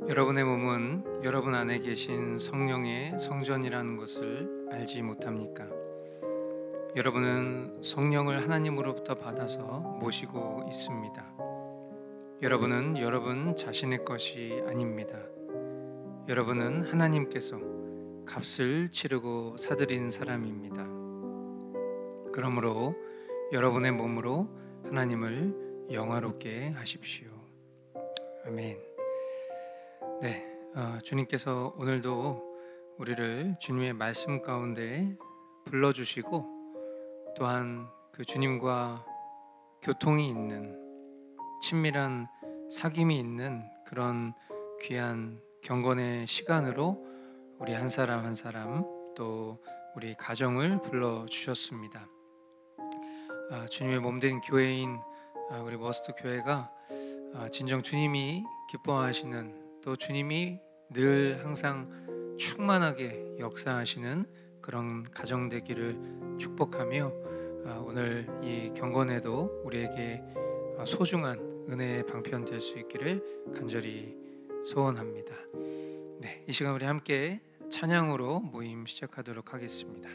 여러분의 몸은 여러분 안에 계신 성령의 성전이라는 것을 알지 못합니까? 여러분은 성령을 하나님으로부터 받아서 모시고 있습니다. 여러분은 여러분 자신의 것이 아닙니다. 여러분은 하나님께서 값을 치르고 사들인 사람입니다. 그러므로 여러분의 몸으로 하나님을 영화롭게 하십시오. 아멘. 주님께서 오늘도 우리를 주님의 말씀 가운데 불러주시고 또한 그 주님과 교통이 있는 친밀한 사귐이 있는 그런 귀한 경건의 시간으로 우리 한 사람 한 사람 또 우리 가정을 불러주셨습니다. 주님의 몸된 교회인 우리 머스트 교회가 진정 주님이 기뻐하시는 또 주님이 늘 항상 충만하게 역사하시는 그런 가정 되기를 축복하며 오늘 이 경건에도 우리에게 소중한 은혜의 방편 될 수 있기를 간절히 소원합니다. 이 시간 우리 함께 찬양으로 모임 시작하도록 하겠습니다.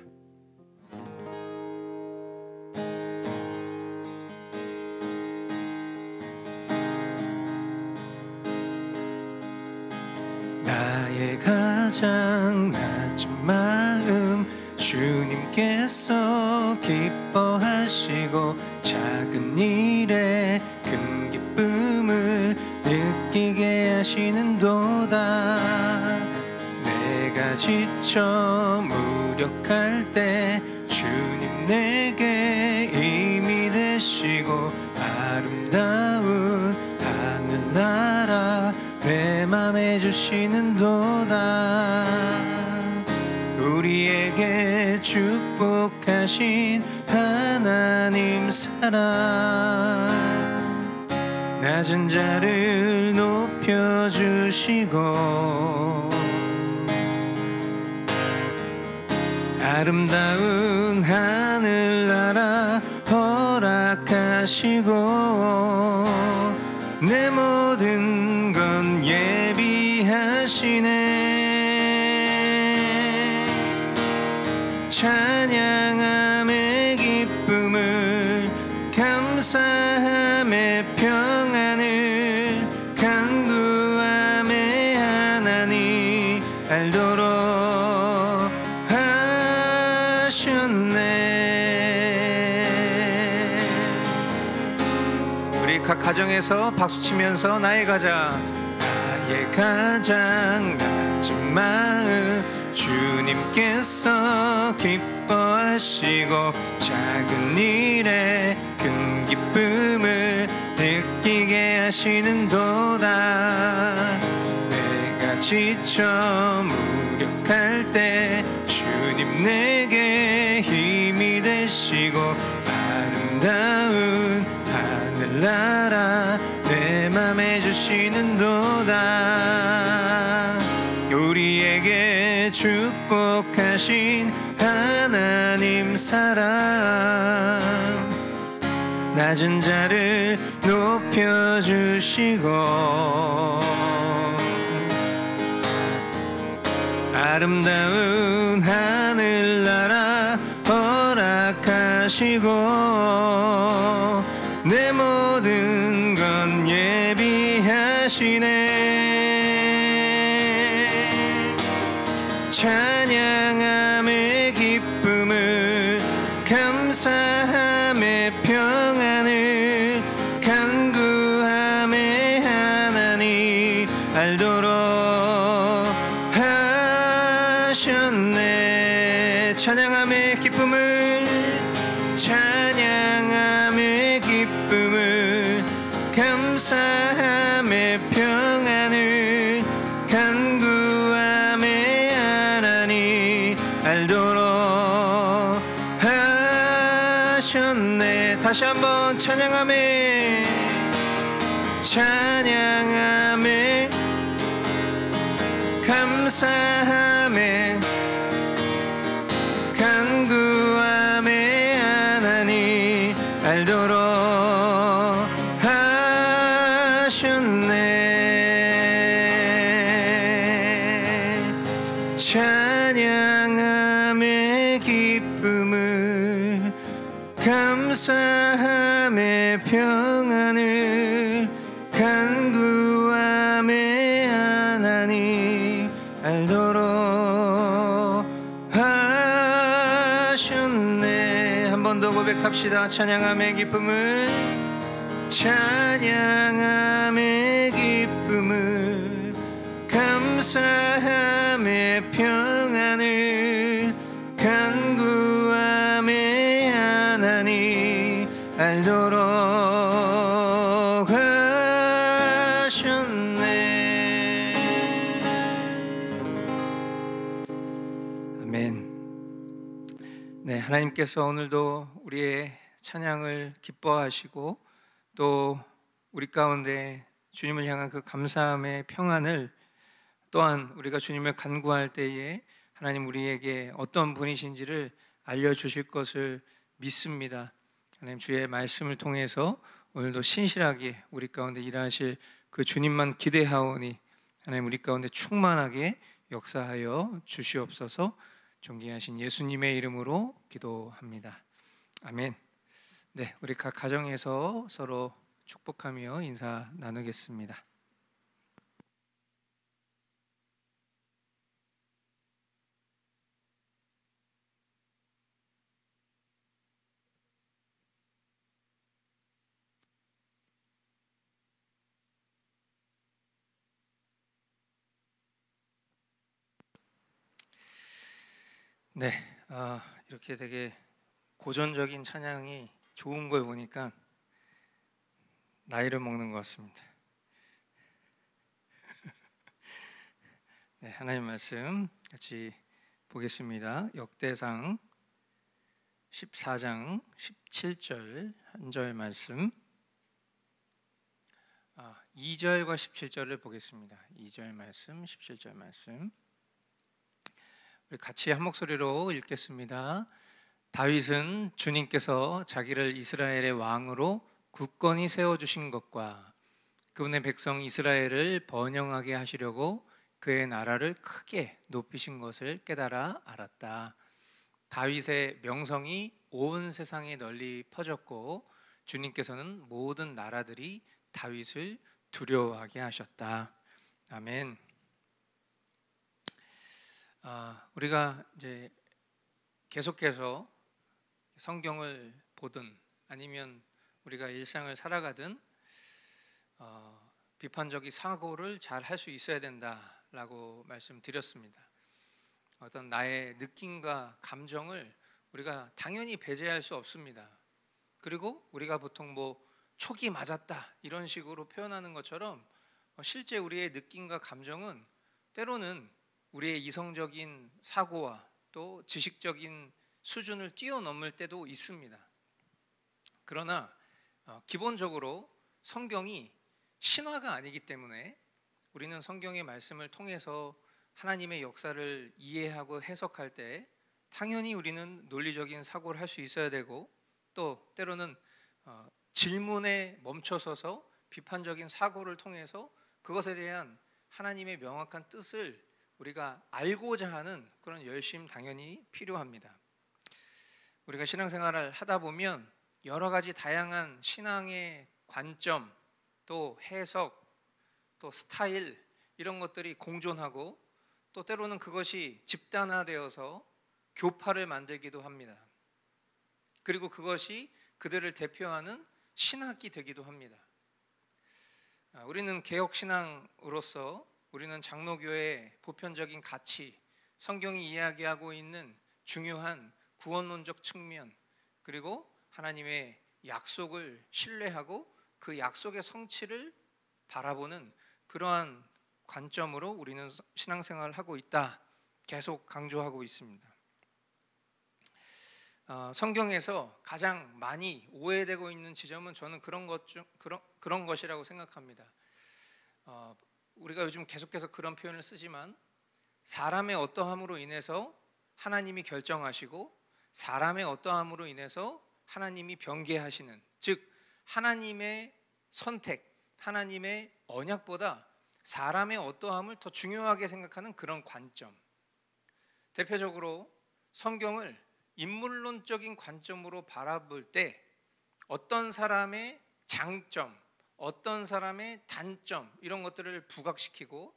나의 가장 낮은 마음 주님께서 기뻐하시고 작은 일에 큰 기쁨을 느끼게 하시는도다. 내가 지쳐 무력할 때 주님 내게 힘이 되시고 아름다운 하늘나라 내 맘에 주시는도다. 우리에게 축복하신 하나님 사랑 낮은 자를 높여주시고 아름다운 하늘나라 허락하시고 내 모든 건 예비하시네. 찬양함의 기쁨을 감사함의 평안을 간구함의 하나님 알도록 하셨네. 우리 각 가정에서 박수치면서 나의 가장 낮은 마음 주님께서 기뻐하시고 작은 일에 큰 기쁨을 느끼게 하시는도다. 내가 지쳐 무력할 때 주님 내게 힘이 되시고 아름다운 하늘나라 내 맘에 주시는도다. 우리에게 축복하신 하나님 사랑 낮은 자를 높여주시고 아름다운 하늘나라 허락하시고 내 모든 건 예비하시네. 찬양함의 기쁨을 감사함의 평안을 간구함의 하나님 알도록 하셨네. 찬양함의 기쁨을 감사함의 평안을 간구함의 하나님 알도록 하셨네. 다시 한번 찬양함의 감사함의 간구함의 하나님 알도록 하셨네. 평안을 간구함에 하나님 알도록 하셨네. 한 번 더 고백합시다. 찬양함의 기쁨을, 찬양함의 기쁨을, 감사함의 평안을 간구함에 하나님 알도록 하셨네. 아멘. 네, 하나님께서 오늘도 우리의 찬양을 기뻐하시고 또 우리 가운데 주님을 향한 그 감사함의 평안을, 또한 우리가 주님을 간구할 때에 하나님 우리에게 어떤 분이신지를 알려주실 것을 믿습니다. 하나님 주의 말씀을 통해서 오늘도 신실하게 우리 가운데 일하실 그 주님만 기대하오니 하나님 우리 가운데 충만하게 역사하여 주시옵소서. 존귀하신 예수님의 이름으로 기도합니다. 아멘. 네, 우리 각 가정에서 서로 축복하며 인사 나누겠습니다. 네, 이렇게 되게 고전적인 찬양이 좋은 걸 보니까 나이를 먹는 것 같습니다. 네, 하나님 말씀 같이 보겠습니다. 역대상 14장 17절 한 절 말씀, 2절과 17절을 보겠습니다. 2절 말씀, 17절 말씀 우리 같이 한 목소리로 읽겠습니다. 다윗은 주님께서 자기를 이스라엘의 왕으로 굳건히 세워주신 것과 그분의 백성 이스라엘을 번영하게 하시려고 그의 나라를 크게 높이신 것을 깨달아 알았다. 다윗의 명성이 온 세상에 널리 퍼졌고 주님께서는 모든 나라들이 다윗을 두려워하게 하셨다. 아멘. 우리가 이제 계속해서 성경을 보든 아니면 우리가 일상을 살아가든 비판적인 사고를 잘 할 수 있어야 된다라고 말씀드렸습니다. 어떤 나의 느낌과 감정을 우리가 당연히 배제할 수 없습니다. 그리고 우리가 보통 뭐 촉이 맞았다 이런 식으로 표현하는 것처럼 실제 우리의 느낌과 감정은 때로는 우리의 이성적인 사고와 또 지식적인 수준을 뛰어넘을 때도 있습니다. 그러나 기본적으로 성경이 신화가 아니기 때문에 우리는 성경의 말씀을 통해서 하나님의 역사를 이해하고 해석할 때 당연히 우리는 논리적인 사고를 할 수 있어야 되고, 또 때로는 질문에 멈춰서서 비판적인 사고를 통해서 그것에 대한 하나님의 명확한 뜻을 우리가 알고자 하는 그런 열심 당연히 필요합니다. 우리가 신앙생활을 하다 보면 여러 가지 다양한 신앙의 관점, 또 해석, 또 스타일 이런 것들이 공존하고 또 때로는 그것이 집단화되어서 교파를 만들기도 합니다. 그리고 그것이 그들을 대표하는 신학이 되기도 합니다. 우리는 개혁신앙으로서 우리는 장로교의 보편적인 가치, 성경이 이야기하고 있는 중요한 구원론적 측면, 그리고 하나님의 약속을 신뢰하고 그 약속의 성취를 바라보는 그러한 관점으로 우리는 신앙생활을 하고 있다, 계속 강조하고 있습니다. 성경에서 가장 많이 오해되고 있는 지점은 저는 그런 것이라고 생각합니다. 우리가 요즘 계속해서 그런 표현을 쓰지만 사람의 어떠함으로 인해서 하나님이 결정하시고 사람의 어떠함으로 인해서 하나님이 변개하시는, 즉 하나님의 선택, 하나님의 언약보다 사람의 어떠함을 더 중요하게 생각하는 그런 관점. 대표적으로 성경을 인물론적인 관점으로 바라볼 때 어떤 사람의 장점, 어떤 사람의 단점 이런 것들을 부각시키고,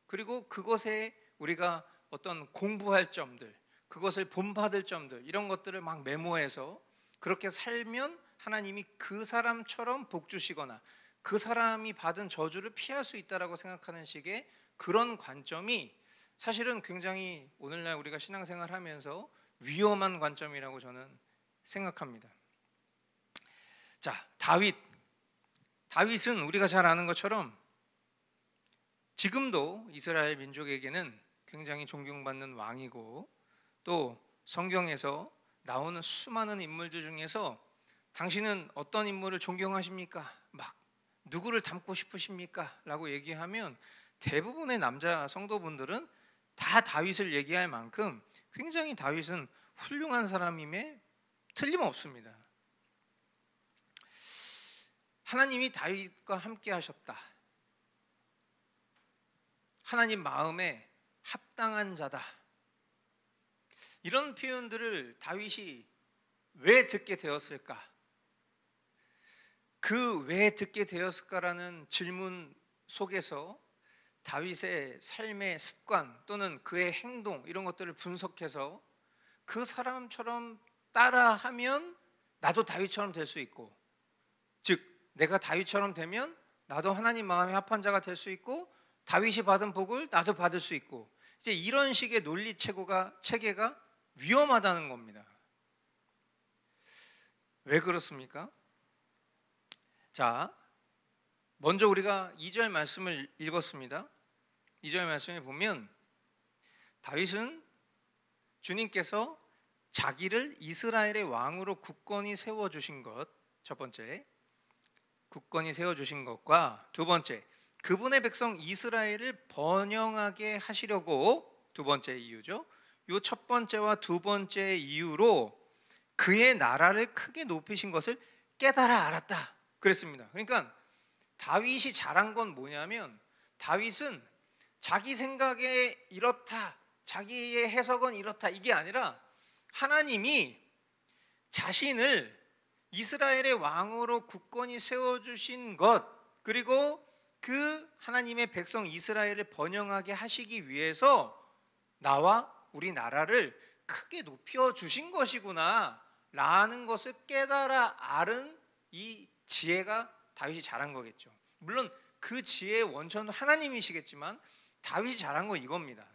그리고 그것에 우리가 어떤 공부할 점들, 그것을 본받을 점들 이런 것들을 막 메모해서 그렇게 살면 하나님이 그 사람처럼 복 주시거나 그 사람이 받은 저주를 피할 수 있다라고 생각하는 식의 그런 관점이 사실은 굉장히 오늘날 우리가 신앙생활 하면서 위험한 관점이라고 저는 생각합니다. 자, 다윗은 우리가 잘 아는 것처럼 지금도 이스라엘 민족에게는 굉장히 존경받는 왕이고, 또 성경에서 나오는 수많은 인물들 중에서 당신은 어떤 인물을 존경하십니까? 막 누구를 닮고 싶으십니까? 라고 얘기하면 대부분의 남자 성도분들은 다 다윗을 얘기할 만큼 굉장히 다윗은 훌륭한 사람임에 틀림없습니다. 하나님이 다윗과 함께 하셨다, 하나님 마음에 합당한 자다, 이런 표현들을 다윗이 왜 듣게 되었을까? 그 왜 듣게 되었을까라는 질문 속에서 다윗의 삶의 습관 또는 그의 행동 이런 것들을 분석해서 그 사람처럼 따라하면 나도 다윗처럼 될 수 있고, 즉 내가 다윗처럼 되면 나도 하나님 마음에 합한 자가 될 수 있고, 다윗이 받은 복을 나도 받을 수 있고, 이제 이런 식의 논리 체계가 위험하다는 겁니다. 왜 그렇습니까? 자, 먼저 우리가 2절 말씀을 읽었습니다. 2절 말씀에 보면 다윗은 주님께서 자기를 이스라엘의 왕으로 굳건히 세워주신 것, 첫 번째 굳건히 세워주신 것과 두 번째 그분의 백성 이스라엘을 번영하게 하시려고, 두 번째 이유죠. 이 첫 번째와 두 번째 이유로 그의 나라를 크게 높이신 것을 깨달아 알았다 그랬습니다. 그러니까 다윗이 잘한 건 뭐냐면, 다윗은 자기 생각에 이렇다, 자기의 해석은 이렇다, 이게 아니라 하나님이 자신을 이스라엘의 왕으로 굳건히 세워주신 것, 그리고 그 하나님의 백성 이스라엘을 번영하게 하시기 위해서 나와 우리 나라를 크게 높여주신 것이구나 라는 것을 깨달아 알은 이 지혜가 다윗이 잘한 거겠죠. 물론 그 지혜의 원천도 하나님이시겠지만 다윗이 잘한 건 이겁니다.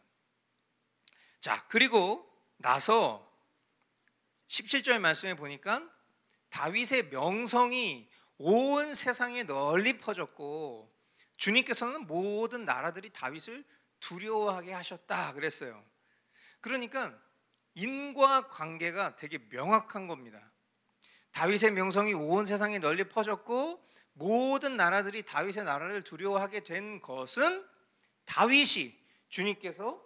자, 그리고 나서 17절 말씀에 보니까 다윗의 명성이 온 세상에 널리 퍼졌고 주님께서는 모든 나라들이 다윗을 두려워하게 하셨다 그랬어요. 그러니까 인과관계가 되게 명확한 겁니다. 다윗의 명성이 온 세상에 널리 퍼졌고 모든 나라들이 다윗의 나라를 두려워하게 된 것은 다윗이 주님께서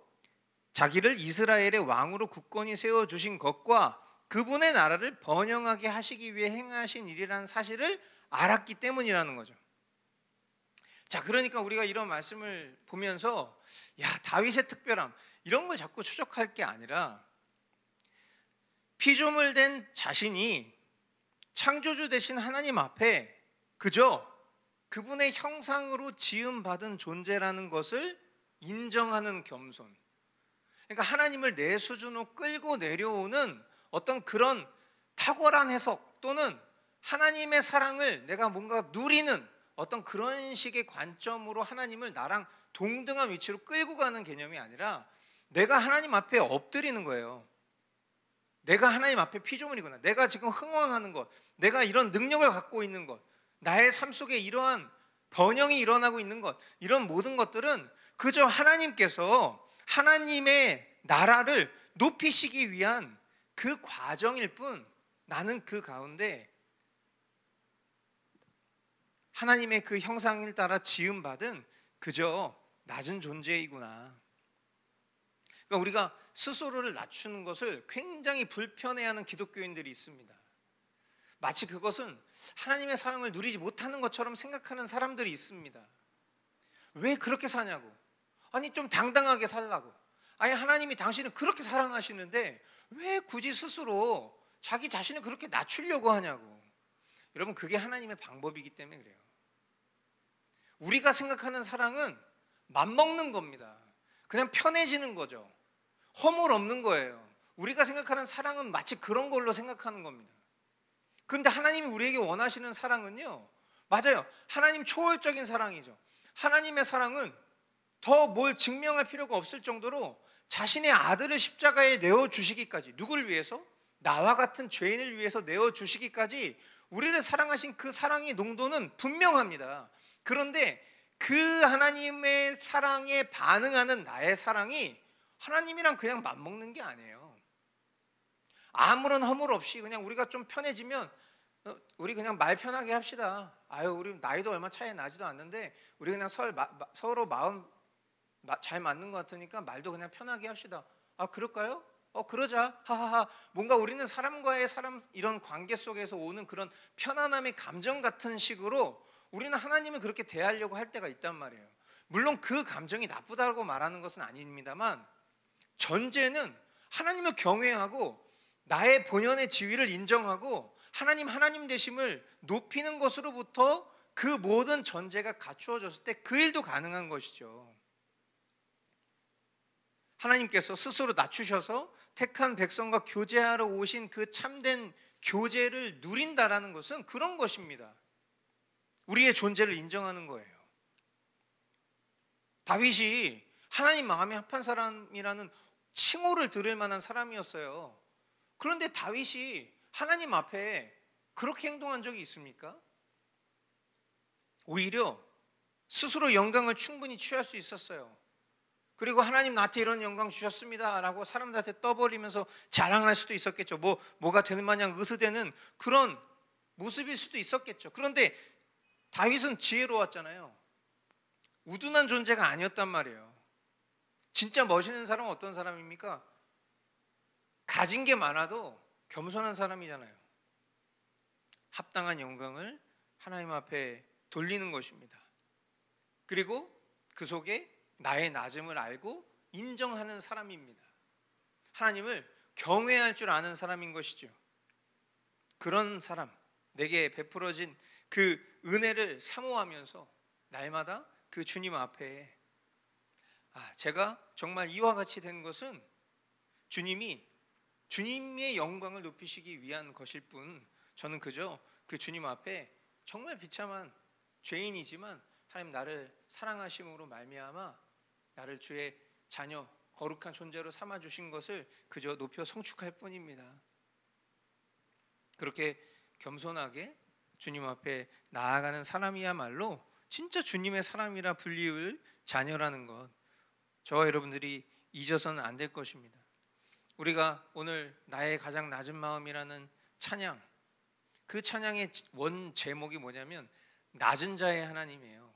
자기를 이스라엘의 왕으로 굳건히 세워주신 것과 그분의 나라를 번영하게 하시기 위해 행하신 일이라는 사실을 알았기 때문이라는 거죠. 자, 그러니까 우리가 이런 말씀을 보면서 다윗의 특별함 이런 걸 자꾸 추적할 게 아니라 피조물 된 자신이 창조주 되신 하나님 앞에 그저 그분의 형상으로 지음받은 존재라는 것을 인정하는 겸손, 그러니까 하나님을 내 수준으로 끌고 내려오는 어떤 그런 탁월한 해석 또는 하나님의 사랑을 내가 뭔가 누리는 어떤 그런 식의 관점으로 하나님을 나랑 동등한 위치로 끌고 가는 개념이 아니라 내가 하나님 앞에 엎드리는 거예요. 내가 하나님 앞에 피조물이구나, 내가 지금 흥황하는 것, 내가 이런 능력을 갖고 있는 것, 나의 삶 속에 이러한 번영이 일어나고 있는 것, 이런 모든 것들은 그저 하나님께서 하나님의 나라를 높이시기 위한 그 과정일 뿐, 나는 그 가운데 하나님의 그 형상을 따라 지음받은 그저 낮은 존재이구나. 그러니까 우리가 스스로를 낮추는 것을 굉장히 불편해하는 기독교인들이 있습니다. 마치 그것은 하나님의 사랑을 누리지 못하는 것처럼 생각하는 사람들이 있습니다. 왜 그렇게 사냐고. 아니 좀 당당하게 살라고. 아니 하나님이 당신을 그렇게 사랑하시는데 왜 굳이 스스로 자기 자신을 그렇게 낮추려고 하냐고. 여러분, 그게 하나님의 방법이기 때문에 그래요. 우리가 생각하는 사랑은 맘먹는 겁니다. 그냥 편해지는 거죠. 허물 없는 거예요. 우리가 생각하는 사랑은 마치 그런 걸로 생각하는 겁니다. 그런데 하나님이 우리에게 원하시는 사랑은요, 맞아요, 하나님 초월적인 사랑이죠. 하나님의 사랑은 더 뭘 증명할 필요가 없을 정도로 자신의 아들을 십자가에 내어주시기까지, 누구를 위해서? 나와 같은 죄인을 위해서 내어주시기까지 우리를 사랑하신 그 사랑의 농도는 분명합니다. 그런데 그 하나님의 사랑에 반응하는 나의 사랑이 하나님이랑 그냥 맞먹는 게 아니에요. 아무런 허물 없이 그냥 우리가 좀 편해지면 우리 그냥 말 편하게 합시다. 아유, 우리 나이도 얼마 차이 나지도 않는데 우리 그냥 서로 마음 잘 맞는 것 같으니까 말도 그냥 편하게 합시다. 아, 그럴까요? 그러자. 하하하. 뭔가 우리는 사람과의 이런 관계 속에서 오는 그런 편안함의 감정 같은 식으로 우리는 하나님을 그렇게 대하려고 할 때가 있단 말이에요. 물론 그 감정이 나쁘다고 말하는 것은 아닙니다만, 전제는 하나님을 경외하고 나의 본연의 지위를 인정하고 하나님 되심을 높이는 것으로부터 그 모든 전제가 갖추어졌을 때 그 일도 가능한 것이죠. 하나님께서 스스로 낮추셔서 택한 백성과 교제하러 오신 그 참된 교제를 누린다라는 것은 그런 것입니다. 우리의 존재를 인정하는 거예요. 다윗이 하나님 마음에 합한 사람이라는 칭호를 들을 만한 사람이었어요. 그런데 다윗이 하나님 앞에 그렇게 행동한 적이 있습니까? 오히려 스스로 영광을 충분히 취할 수 있었어요. 그리고 하나님 나한테 이런 영광 주셨습니다 라고 사람들한테 떠벌이면서 자랑할 수도 있었겠죠. 뭐가 되는 마냥 으스대는 그런 모습일 수도 있었겠죠. 그런데 다윗은 지혜로웠잖아요. 우둔한 존재가 아니었단 말이에요. 진짜 멋있는 사람은 어떤 사람입니까? 가진 게 많아도 겸손한 사람이잖아요. 합당한 영광을 하나님 앞에 돌리는 것입니다. 그리고 그 속에 나의 낮음을 알고 인정하는 사람입니다. 하나님을 경외할 줄 아는 사람인 것이죠. 그런 사람, 내게 베풀어진 그 은혜를 사모하면서 날마다 그 주님 앞에, 제가 정말 이와 같이 된 것은 주님의 영광을 높이시기 위한 것일 뿐, 저는 그저 그 주님 앞에 정말 비참한 죄인이지만 하나님 나를 사랑하심으로 말미암아 나를 주의 자녀, 거룩한 존재로 삼아주신 것을 그저 높여 성축할 뿐입니다. 그렇게 겸손하게 주님 앞에 나아가는 사람이야말로 진짜 주님의 사람이라 불리울 자녀라는 것, 저와 여러분들이 잊어서는 안 될 것입니다. 우리가 오늘 나의 가장 낮은 마음이라는 찬양, 그 찬양의 원 제목이 뭐냐면 낮은 자의 하나님이에요.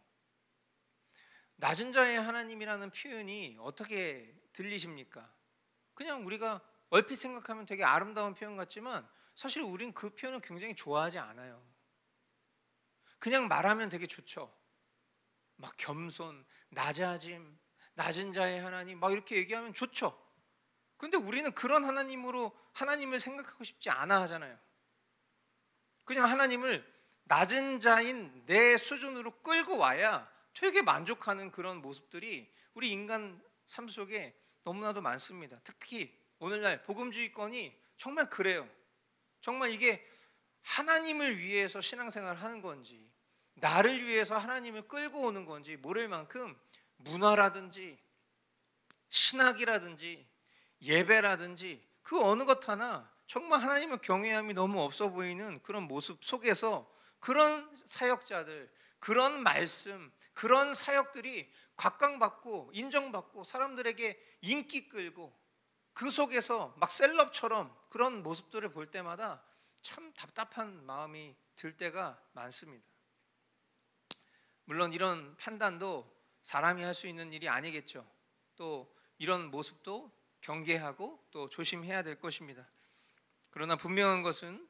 낮은 자의 하나님이라는 표현이 어떻게 들리십니까? 그냥 우리가 얼핏 생각하면 되게 아름다운 표현 같지만 사실 우린 그 표현을 굉장히 좋아하지 않아요. 그냥 말하면 되게 좋죠. 막 겸손, 낮아짐, 낮은 자의 하나님 막 이렇게 얘기하면 좋죠. 근데 우리는 그런 하나님을 생각하고 싶지 않아 하잖아요. 그냥 하나님을 낮은 자인 내 수준으로 끌고 와야 되게 만족하는 그런 모습들이 우리 인간 삶 속에 너무나도 많습니다. 특히 오늘날 복음주의권이 정말 그래요. 정말 이게 하나님을 위해서 신앙생활을 하는 건지 나를 위해서 하나님을 끌고 오는 건지 모를 만큼 문화라든지 신학이라든지 예배라든지 그 어느 것 하나 정말 하나님의 경외함이 너무 없어 보이는 그런 모습 속에서 그런 사역자들, 그런 말씀, 그런 사역들이 각광받고 인정받고 사람들에게 인기 끌고 그 속에서 막 셀럽처럼 그런 모습들을 볼 때마다 참 답답한 마음이 들 때가 많습니다. 물론 이런 판단도 사람이 할 수 있는 일이 아니겠죠. 또 이런 모습도 경계하고 또 조심해야 될 것입니다. 그러나 분명한 것은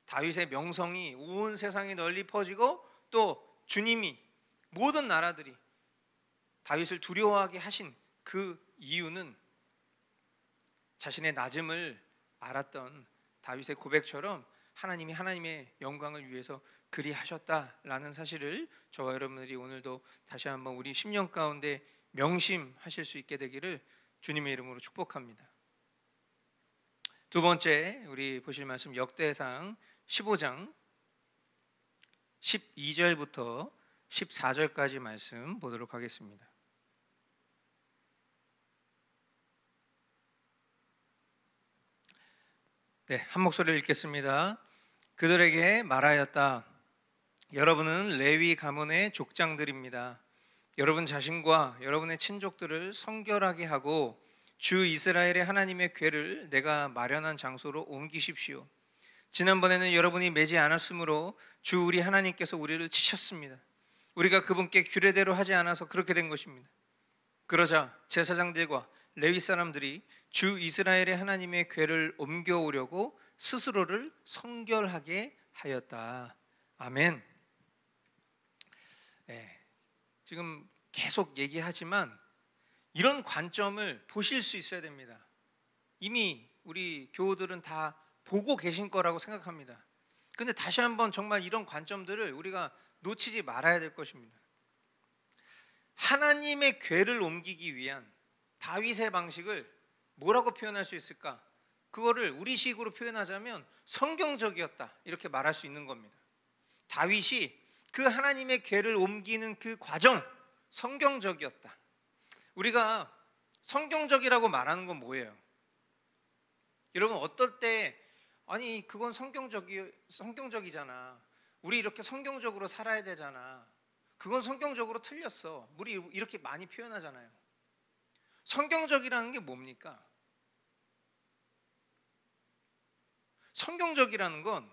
다윗의 명성이 온 세상에 널리 퍼지고 또 주님이 모든 나라들이 다윗을 두려워하게 하신 그 이유는 자신의 낮음을 알았던 다윗의 고백처럼 하나님이 하나님의 영광을 위해서 그리하셨다라는 사실을 저와 여러분들이 오늘도 다시 한번 우리 10년 가운데 명심하실 수 있게 되기를 주님의 이름으로 축복합니다. 두 번째 우리 보실 말씀 역대상 15장 12절부터 14절까지 말씀 보도록 하겠습니다. 네, 한 목소리를 읽겠습니다. 그들에게 말하였다. 여러분은 레위 가문의 족장들입니다. 여러분 자신과 여러분의 친족들을 성결하게 하고 주 이스라엘의 하나님의 궤를 내가 마련한 장소로 옮기십시오. 지난번에는 여러분이 매지 않았으므로 주 우리 하나님께서 우리를 치셨습니다. 우리가 그분께 규례대로 하지 않아서 그렇게 된 것입니다. 그러자 제사장들과 레위 사람들이 주 이스라엘의 하나님의 궤를 옮겨오려고 스스로를 성결하게 하였다. 아멘. 네, 지금 계속 얘기하지만 이런 관점을 보실 수 있어야 됩니다. 이미 우리 교우들은 다 보고 계신 거라고 생각합니다. 근데 다시 한번 정말 이런 관점들을 우리가 놓치지 말아야 될 것입니다. 하나님의 궤를 옮기기 위한 다윗의 방식을 뭐라고 표현할 수 있을까? 그거를 우리식으로 표현하자면 성경적이었다 이렇게 말할 수 있는 겁니다. 다윗이 그 하나님의 궤를 옮기는 그 과정 성경적이었다. 우리가 성경적이라고 말하는 건 뭐예요? 여러분 어떨 때 아니 그건 성경적이잖아. 우리 이렇게 성경적으로 살아야 되잖아. 그건 성경적으로 틀렸어. 우리 이렇게 많이 표현하잖아요. 성경적이라는 게 뭡니까? 성경적이라는 건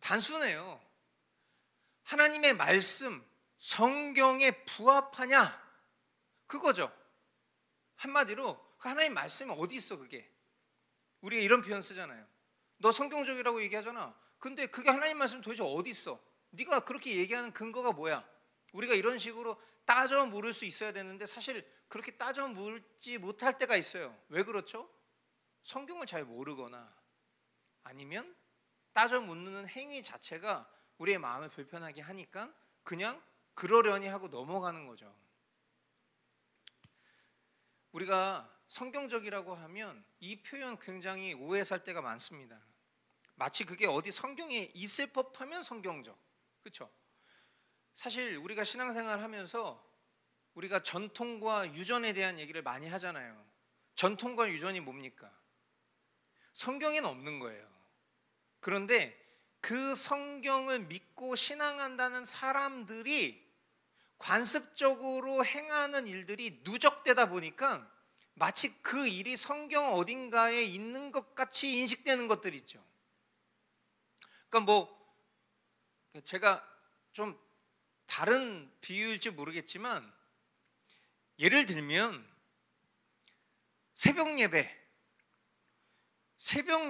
단순해요. 하나님의 말씀, 성경에 부합하냐? 그거죠. 한마디로 그 하나님 말씀이 어디 있어 그게? 우리가 이런 표현 쓰잖아요. 너 성경적이라고 얘기하잖아. 근데 그게 하나님 말씀 도대체 어디 있어? 네가 그렇게 얘기하는 근거가 뭐야? 우리가 이런 식으로 따져 물을 수 있어야 되는데 사실 그렇게 따져 물지 못할 때가 있어요. 왜 그렇죠? 성경을 잘 모르거나 아니면 따져 묻는 행위 자체가 우리의 마음을 불편하게 하니까 그냥 그러려니 하고 넘어가는 거죠. 우리가 성경적이라고 하면 이 표현 굉장히 오해 살 때가 많습니다. 마치 그게 어디 성경에 있을 법하면 성경적. 그렇죠? 사실 우리가 신앙생활 하면서 우리가 전통과 유전에 대한 얘기를 많이 하잖아요. 전통과 유전이 뭡니까? 성경에는 없는 거예요. 그런데 그 성경을 믿고 신앙한다는 사람들이 관습적으로 행하는 일들이 누적되다 보니까 마치 그 일이 성경 어딘가에 있는 것 같이 인식되는 것들이 있죠. 그러니까 제가 좀 다른 비유일지 모르겠지만 예를 들면 새벽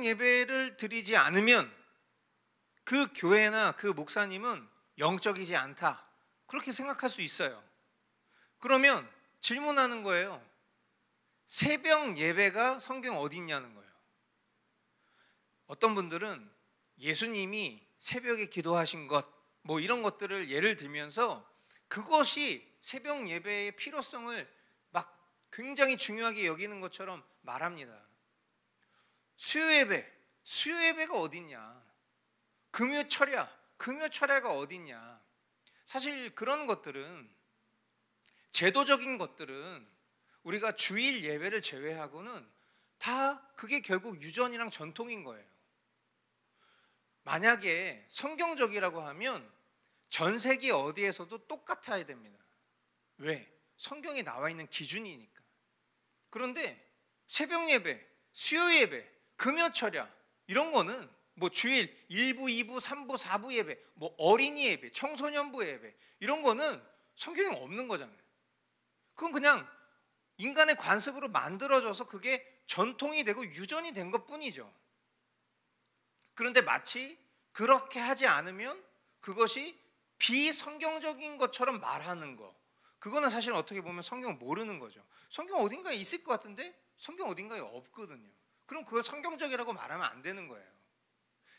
예배를 드리지 않으면 그 교회나 그 목사님은 영적이지 않다 그렇게 생각할 수 있어요. 그러면 질문하는 거예요. 새벽 예배가 성경 어디 있냐는 거예요. 어떤 분들은 예수님이 새벽에 기도하신 것 이런 것들을 예를 들면서 그것이 새벽 예배의 필요성을 막 굉장히 중요하게 여기는 것처럼 말합니다. 수요 예배가 어딨냐? 금요 철야가 어딨냐? 사실 그런 것들은 제도적인 것들은 우리가 주일 예배를 제외하고는 다 그게 결국 유전이랑 전통인 거예요. 만약에 성경적이라고 하면 전 세계 어디에서도 똑같아야 됩니다. 왜? 성경에 나와 있는 기준이니까. 그런데 새벽 예배, 수요 예배, 금요 철야 이런 거는 주일 1부, 2부, 3부, 4부 예배, 어린이 예배, 청소년부 예배 이런 거는 성경에 없는 거잖아요. 그건 그냥 인간의 관습으로 만들어져서 그게 전통이 되고 유전이 된 것뿐이죠. 그런데 마치 그렇게 하지 않으면 그것이 비성경적인 것처럼 말하는 거, 그거는 사실 어떻게 보면 성경을 모르는 거죠. 성경 어딘가에 있을 것 같은데 성경 어딘가에 없거든요. 그럼 그걸 성경적이라고 말하면 안 되는 거예요.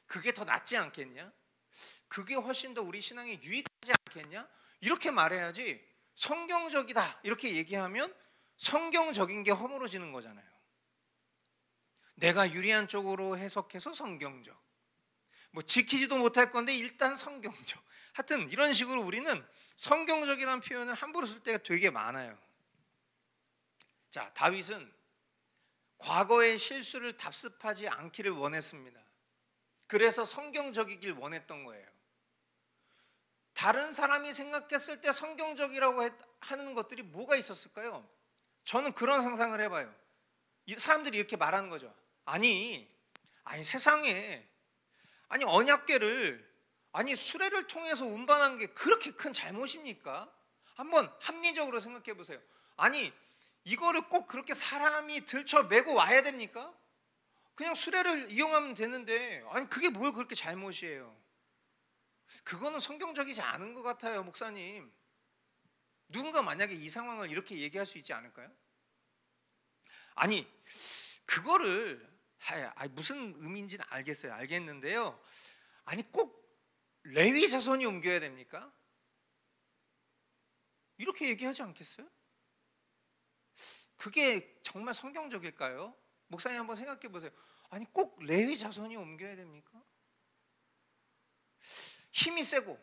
그게 더 낫지 않겠냐? 그게 훨씬 더 우리 신앙에 유익하지 않겠냐? 이렇게 말해야지 성경적이다 이렇게 얘기하면 성경적인 게 허물어지는 거잖아요. 내가 유리한 쪽으로 해석해서 성경적, 뭐 지키지도 못할 건데 일단 성경적, 하여튼 이런 식으로 우리는 성경적이라는 표현을 함부로 쓸 때가 되게 많아요. 자, 다윗은 과거의 실수를 답습하지 않기를 원했습니다. 그래서 성경적이길 원했던 거예요. 다른 사람이 생각했을 때 성경적이라고 하는 것들이 뭐가 있었을까요? 저는 그런 상상을 해봐요. 이 사람들이 이렇게 말하는 거죠. 아니 세상에 언약궤를 수레를 통해서 운반한 게 그렇게 큰 잘못입니까? 한번 합리적으로 생각해 보세요. 이거를 꼭 그렇게 사람이 들쳐 메고 와야 됩니까? 그냥 수레를 이용하면 되는데 그게 뭘 그렇게 잘못이에요? 그거는 성경적이지 않은 것 같아요, 목사님. 누군가 만약에 이 상황을 이렇게 얘기할 수 있지 않을까요? 그거를 무슨 의미인지는 알겠는데요. 꼭 레위 자손이 옮겨야 됩니까? 이렇게 얘기하지 않겠어요? 그게 정말 성경적일까요? 목사님 한번 생각해 보세요. 꼭 레위 자손이 옮겨야 됩니까? 힘이 세고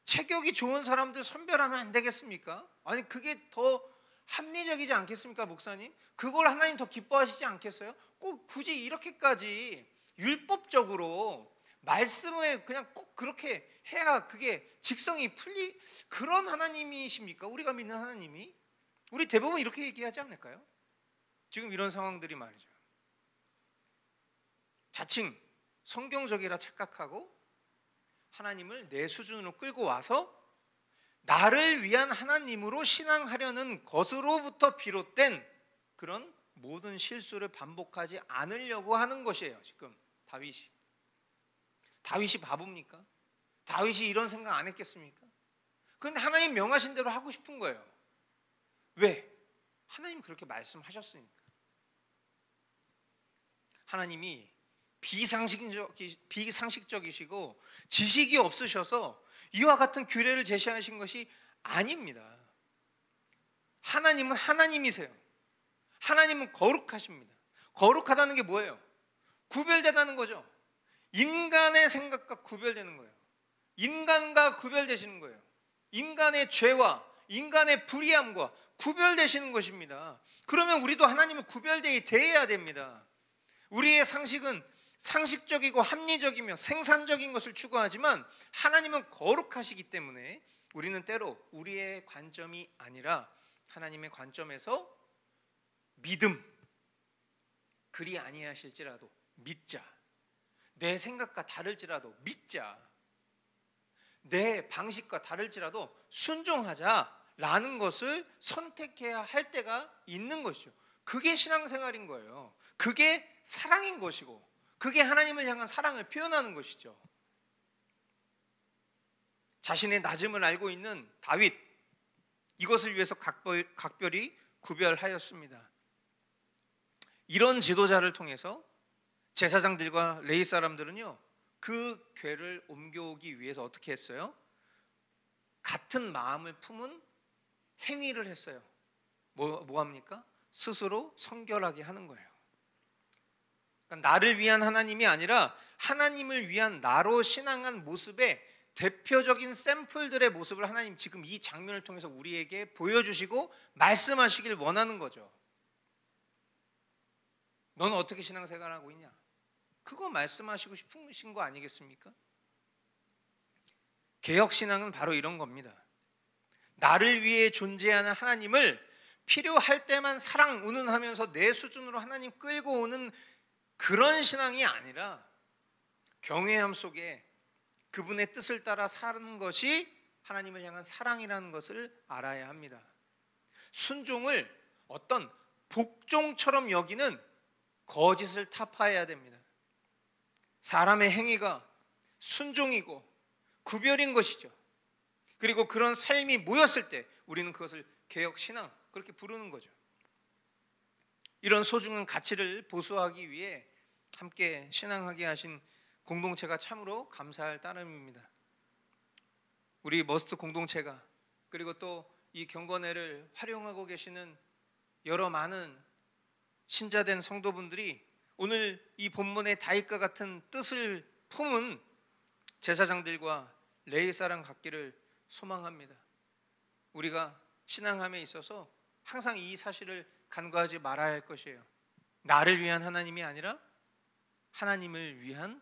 체격이 좋은 사람들 선별하면 안 되겠습니까? 그게 더 합리적이지 않겠습니까, 목사님? 그걸 하나님 더 기뻐하시지 않겠어요? 꼭 굳이 이렇게까지 율법적으로 말씀을 그냥 꼭 그렇게 해야 그게 직성이 그런 하나님이십니까? 우리가 믿는 하나님이? 우리 대부분 이렇게 얘기하지 않을까요? 지금 이런 상황들이 말이죠. 자칭 성경적이라 착각하고 하나님을 내 수준으로 끌고 와서 나를 위한 하나님으로 신앙하려는 것으로부터 비롯된 그런 모든 실수를 반복하지 않으려고 하는 것이에요. 지금 다윗이 바보입니까? 다윗이 이런 생각 안 했겠습니까? 그런데 하나님 명하신 대로 하고 싶은 거예요. 왜? 하나님 그렇게 말씀하셨으니까. 하나님이 비상식적이시고 지식이 없으셔서 이와 같은 규례를 제시하신 것이 아닙니다. 하나님은 하나님이세요. 하나님은 거룩하십니다. 거룩하다는 게 뭐예요? 구별되다는 거죠. 인간의 생각과 구별되는 거예요. 인간과 구별되시는 거예요. 인간의 죄와 인간의 불의함과 구별되시는 것입니다. 그러면 우리도 하나님을 대해야 됩니다. 우리의 상식은 상식적이고 합리적이며 생산적인 것을 추구하지만 하나님은 거룩하시기 때문에 우리는 때로 우리의 관점이 아니라 하나님의 관점에서 믿음, 그리 아니하실지라도 믿자. 내 생각과 다를지라도 믿자. 내 방식과 다를지라도 순종하자라는 것을 선택해야 할 때가 있는 것이죠. 그게 신앙생활인 거예요. 그게 사랑인 것이고 그게 하나님을 향한 사랑을 표현하는 것이죠. 자신의 낮음을 알고 있는 다윗, 이것을 위해서 각별히 구별하였습니다. 이런 지도자를 통해서 제사장들과 레위 사람들은요, 그 궤를 옮겨오기 위해서 어떻게 했어요? 같은 마음을 품은 행위를 했어요. 뭐 합니까? 스스로 성결하게 하는 거예요. 그러니까 나를 위한 하나님이 아니라 하나님을 위한 나로 신앙한 모습의 대표적인 샘플들의 모습을 하나님 지금 이 장면을 통해서 우리에게 보여주시고 말씀하시길 원하는 거죠. 너는 어떻게 신앙생활하고 있냐? 그거 말씀하시고 싶으신 거 아니겠습니까? 개혁신앙은 바로 이런 겁니다. 나를 위해 존재하는 하나님을 필요할 때만 사랑 운운하면서 내 수준으로 하나님 끌고 오는 그런 신앙이 아니라 경외함 속에 그분의 뜻을 따라 사는 것이 하나님을 향한 사랑이라는 것을 알아야 합니다. 순종을 어떤 복종처럼 여기는 거짓을 타파해야 됩니다. 사람의 행위가 순종이고 구별인 것이죠. 그리고 그런 삶이 모였을 때 우리는 그것을 개혁신앙 그렇게 부르는 거죠. 이런 소중한 가치를 보수하기 위해 함께 신앙하게 하신 공동체가 참으로 감사할 따름입니다. 우리 머스트 공동체가, 그리고 또 이 경건회를 활용하고 계시는 여러 많은 신자된 성도분들이 오늘 이 본문의 다윗과 같은 뜻을 품은 제사장들과 레위 사람 같기를 소망합니다. 우리가 신앙함에 있어서 항상 이 사실을 간과하지 말아야 할 것이에요. 나를 위한 하나님이 아니라 하나님을 위한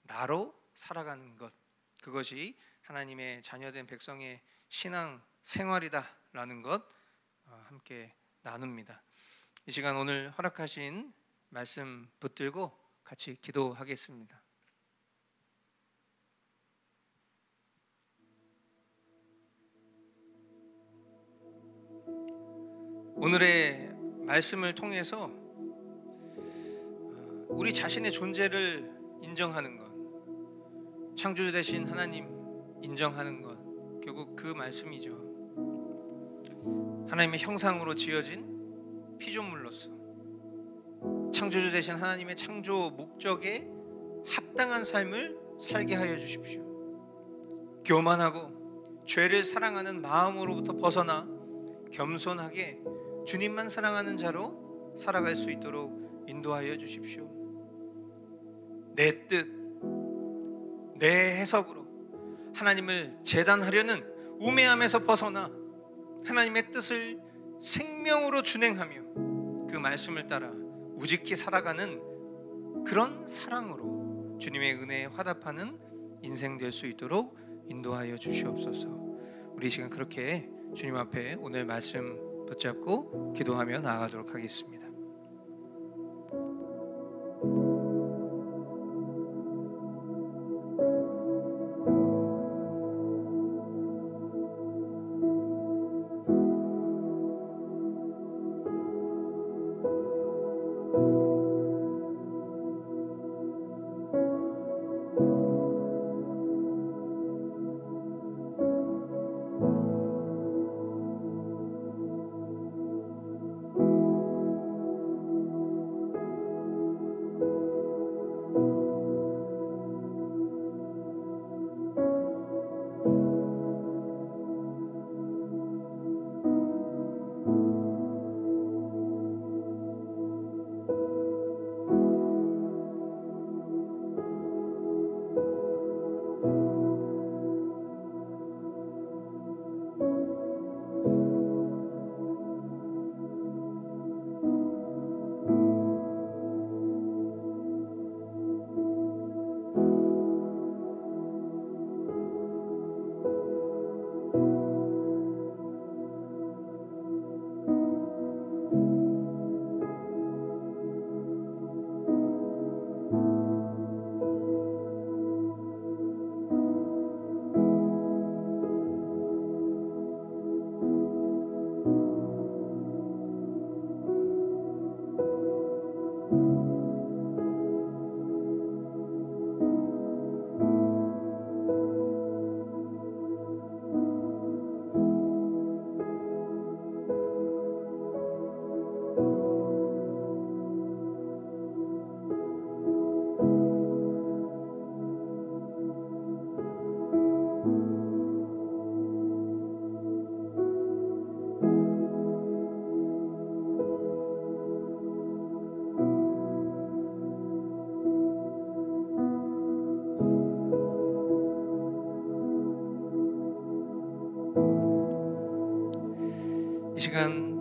나로 살아가는 것, 그것이 하나님의 자녀된 백성의 신앙 생활이다라는 것 함께 나눕니다. 이 시간 오늘 허락하신 말씀 붙들고 같이 기도하겠습니다. 오늘의 말씀을 통해서 우리 자신의 존재를 인정하는 것, 창조주 되신 하나님 인정하는 것, 결국 그 말씀이죠. 하나님의 형상으로 지어진 피조물로서 창조주 되신 하나님의 창조 목적에 합당한 삶을 살게 하여 주십시오. 교만하고 죄를 사랑하는 마음으로부터 벗어나 겸손하게 주님만 사랑하는 자로 살아갈 수 있도록 인도하여 주십시오. 내 뜻, 내 해석으로 하나님을 재단하려는 우매함에서 벗어나 하나님의 뜻을 생명으로 준행하며 그 말씀을 따라 우직히 살아가는 그런 사랑으로 주님의 은혜에 화답하는 인생 될 수 있도록 인도하여 주시옵소서. 우리 이 시간 그렇게 주님 앞에 오늘 말씀 붙잡고 기도하며 나아가도록 하겠습니다. 이 시간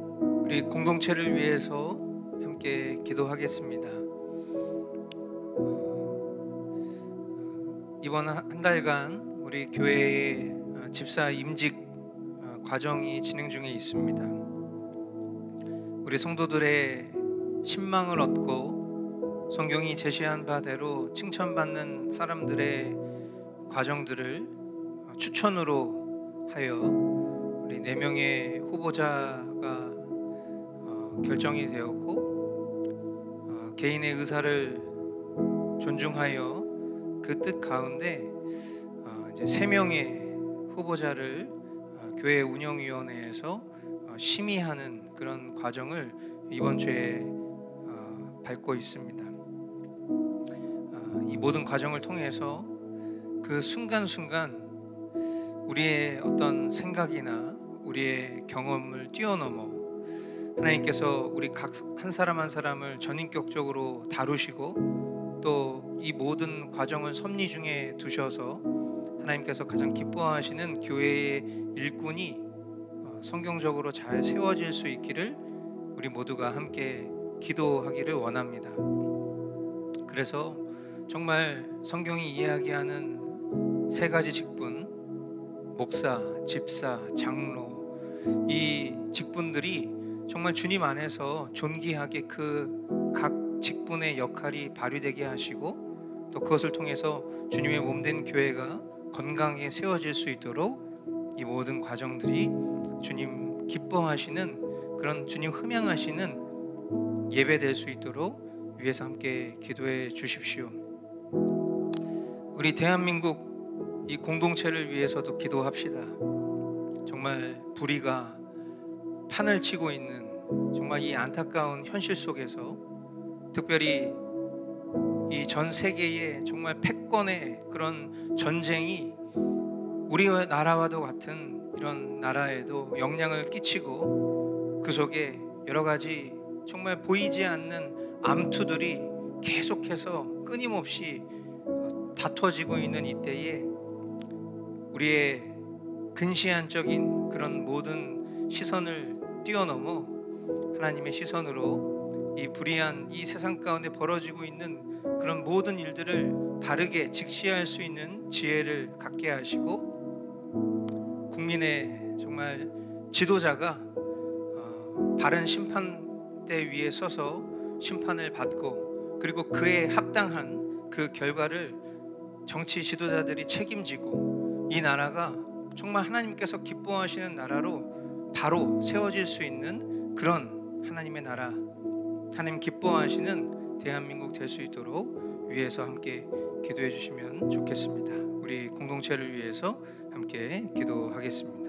우리 공동체를 위해서 함께 기도하겠습니다. 이번 한 달간 우리 교회의 집사 임직 과정이 진행 중에 있습니다. 우리 성도들의 신망을 얻고 성경이 제시한 바대로 칭찬받는 사람들의 과정들을 추천으로 하여 우리 4명의 후보자가 결정이 되었고, 개인의 의사를 존중하여 그 뜻 가운데 이제 3명의 후보자를 교회 운영위원회에서 심의하는 그런 과정을 이번 주에 밟고 있습니다. 이 모든 과정을 통해서 그 순간순간 우리의 어떤 생각이나 우리의 경험을 뛰어넘어 하나님께서 우리 각 한 사람 한 사람을 전인격적으로 다루시고 또 이 모든 과정을 섭리 중에 두셔서 하나님께서 가장 기뻐하시는 교회의 일꾼이 성경적으로 잘 세워질 수 있기를 우리 모두가 함께 기도하기를 원합니다. 그래서 정말 성경이 이야기하는 세 가지 직분, 목사, 집사, 장로, 이 직분들이 정말 주님 안에서 존귀하게 그 각 직분의 역할이 발휘되게 하시고 또 그것을 통해서 주님의 몸된 교회가 건강하게 세워질 수 있도록 이 모든 과정들이 주님 기뻐하시는 그런 주님 흠양하시는 예배될 수 있도록 위해서 함께 기도해 주십시오. 우리 대한민국 이 공동체를 위해서도 기도합시다. 정말 불의가 판을 치고 있는 정말 이 안타까운 현실 속에서 특별히 이 전 세계의 정말 패권의 그런 전쟁이 우리 나라와도 같은 이런 나라에도 영향을 끼치고 그 속에 여러 가지 정말 보이지 않는 암투들이 계속해서 끊임없이 다퉈지고 있는 이때에 우리의 근시안적인 그런 모든 시선을 뛰어넘어 하나님의 시선으로 이 불의한 이 세상 가운데 벌어지고 있는 그런 모든 일들을 바르게 직시할 수 있는 지혜를 갖게 하시고 국민의 정말 지도자가 바른 심판대 위에 서서 심판을 받고 그리고 그에 합당한 그 결과를 정치 지도자들이 책임지고 이 나라가 정말 하나님께서 기뻐하시는 나라로 바로 세워질 수 있는 그런 하나님의 나라, 하나님 기뻐하시는 대한민국 될 수 있도록 위해서 함께 기도해 주시면 좋겠습니다. 우리 공동체를 위해서 함께 기도하겠습니다.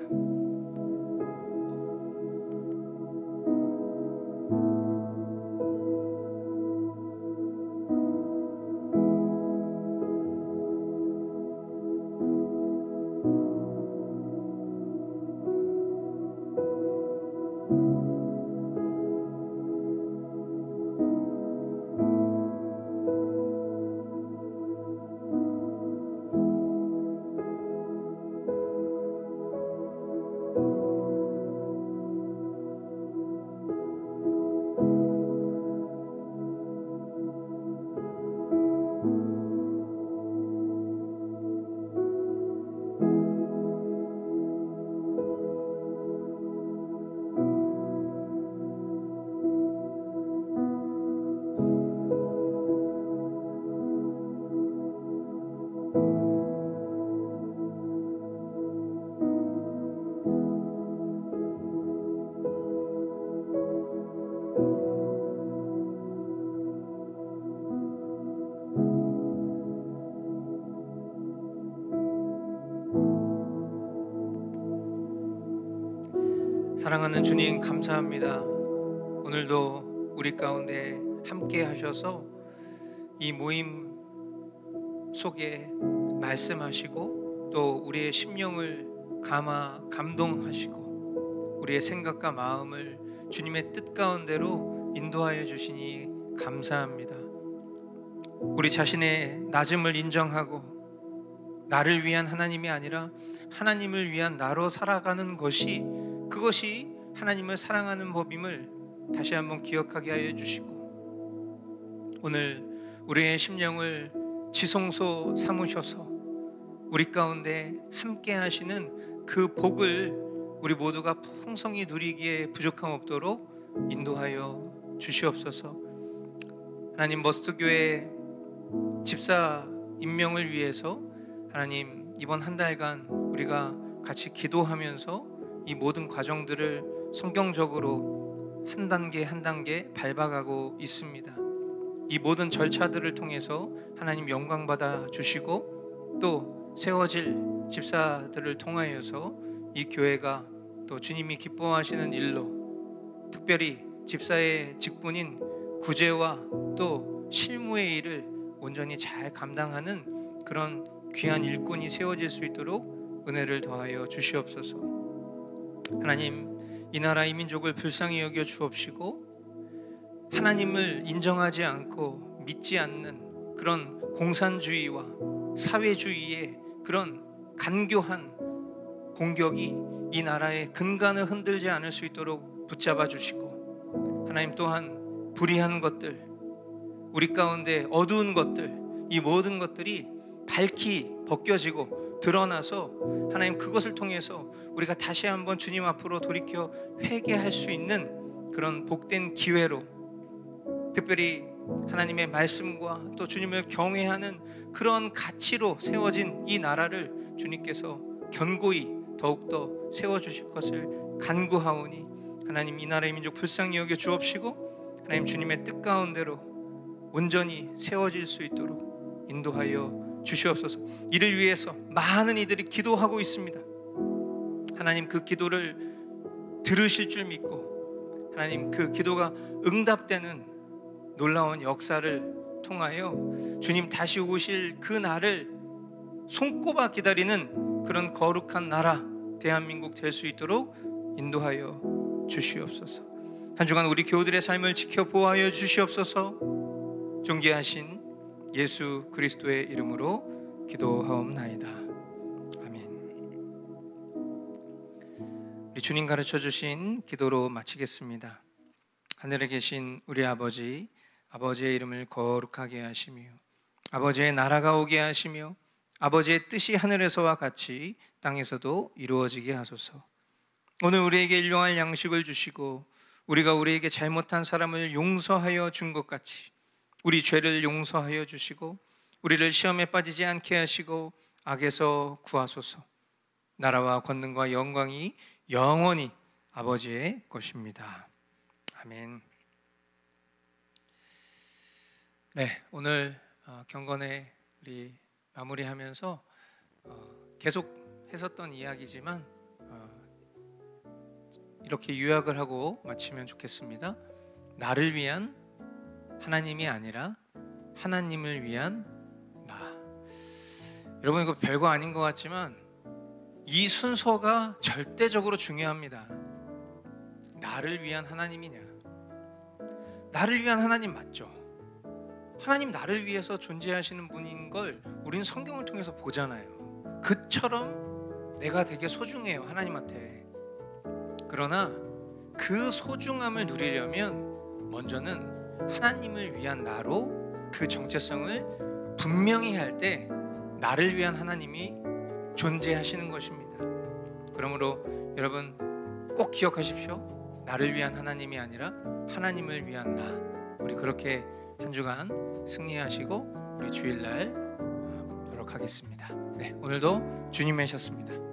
사랑하는 주님 감사합니다. 오늘도 우리 가운데 함께 하셔서 이 모임 속에 말씀하시고 또 우리의 심령을 감동하시고 우리의 생각과 마음을 주님의 뜻 가운데로 인도하여 주시니 감사합니다. 우리 자신의 낮음을 인정하고 나를 위한 하나님이 아니라 하나님을 위한 나로 살아가는 그것이 하나님을 사랑하는 법임을 다시 한번 기억하게 하여 주시고 오늘 우리의 심령을 지성소 삼으셔서 우리 가운데 함께 하시는 그 복을 우리 모두가 풍성히 누리기에 부족함 없도록 인도하여 주시옵소서. 하나님 머스트교회 집사 임명을 위해서 하나님 이번 한 달간 우리가 같이 기도하면서 이 모든 과정들을 성경적으로 한 단계 한 단계 밟아가고 있습니다. 이 모든 절차들을 통해서 하나님 영광 받아 주시고 또 세워질 집사들을 통하여서 이 교회가 또 주님이 기뻐하시는 일로 특별히 집사의 직분인 구제와 또 실무의 일을 온전히 잘 감당하는 그런 귀한 일꾼이 세워질 수 있도록 은혜를 더하여 주시옵소서. 하나님, 이 나라 이 민족을 불쌍히 여겨 주옵시고, 하나님을 인정하지 않고 믿지 않는 그런 공산주의와 사회주의의 그런 간교한 공격이 이 나라의 근간을 흔들지 않을 수 있도록 붙잡아 주시고, 하나님 또한 불의한 것들, 우리 가운데 어두운 것들, 이 모든 것들이 밝히 벗겨지고 드러나서 하나님 그것을 통해서 우리가 다시 한번 주님 앞으로 돌이켜 회개할 수 있는 그런 복된 기회로, 특별히 하나님의 말씀과 또 주님을 경외하는 그런 가치로 세워진 이 나라를 주님께서 견고히 더욱더 세워주실 것을 간구하오니, 하나님 이 나라의 민족 불쌍히 여겨 주옵시고, 하나님 주님의 뜻 가운데로 온전히 세워질 수 있도록 인도하여 주시옵소서. 이를 위해서 많은 이들이 기도하고 있습니다. 하나님 그 기도를 들으실 줄 믿고, 하나님 그 기도가 응답되는 놀라운 역사를 통하여 주님 다시 오실 그 날을 손꼽아 기다리는 그런 거룩한 나라 대한민국 될 수 있도록 인도하여 주시옵소서. 한 주간 우리 교우들의 삶을 지켜보아여 주시옵소서. 존귀하신 예수 그리스도의 이름으로 기도하옵나이다. 아멘. 우리 주님 가르쳐 주신 기도로 마치겠습니다. 하늘에 계신 우리 아버지, 아버지의 이름을 거룩하게 하시며 아버지의 나라가 오게 하시며 아버지의 뜻이 하늘에서와 같이 땅에서도 이루어지게 하소서. 오늘 우리에게 일용할 양식을 주시고 우리가 우리에게 잘못한 사람을 용서하여 준 것 같이 우리 죄를 용서하여 주시고 우리를 시험에 빠지지 않게 하시고 악에서 구하소서. 나라와 권능과 영광이 영원히 아버지의 것입니다. 아멘. 네, 오늘 경건에 우리 마무리하면서 계속 했었던 이야기지만 이렇게 요약을 하고 마치면 좋겠습니다. 나를 위한 하나님이 아니라 하나님을 위한 나. 여러분, 이거 별거 아닌 것 같지만 이 순서가 절대적으로 중요합니다. 나를 위한 하나님이냐? 나를 위한 하나님 맞죠? 하나님 나를 위해서 존재하시는 분인 걸 우린 성경을 통해서 보잖아요. 그처럼 내가 되게 소중해요, 하나님한테. 그러나 그 소중함을 누리려면 먼저는 하나님을 위한 나로 그 정체성을 분명히 할 때 나를 위한 하나님이 존재하시는 것입니다. 그러므로 여러분 꼭 기억하십시오. 나를 위한 하나님이 아니라 하나님을 위한 나. 우리 그렇게 한 주간 승리하시고 우리 주일날 보도록 하겠습니다. 네, 오늘도 주님이셨습니다.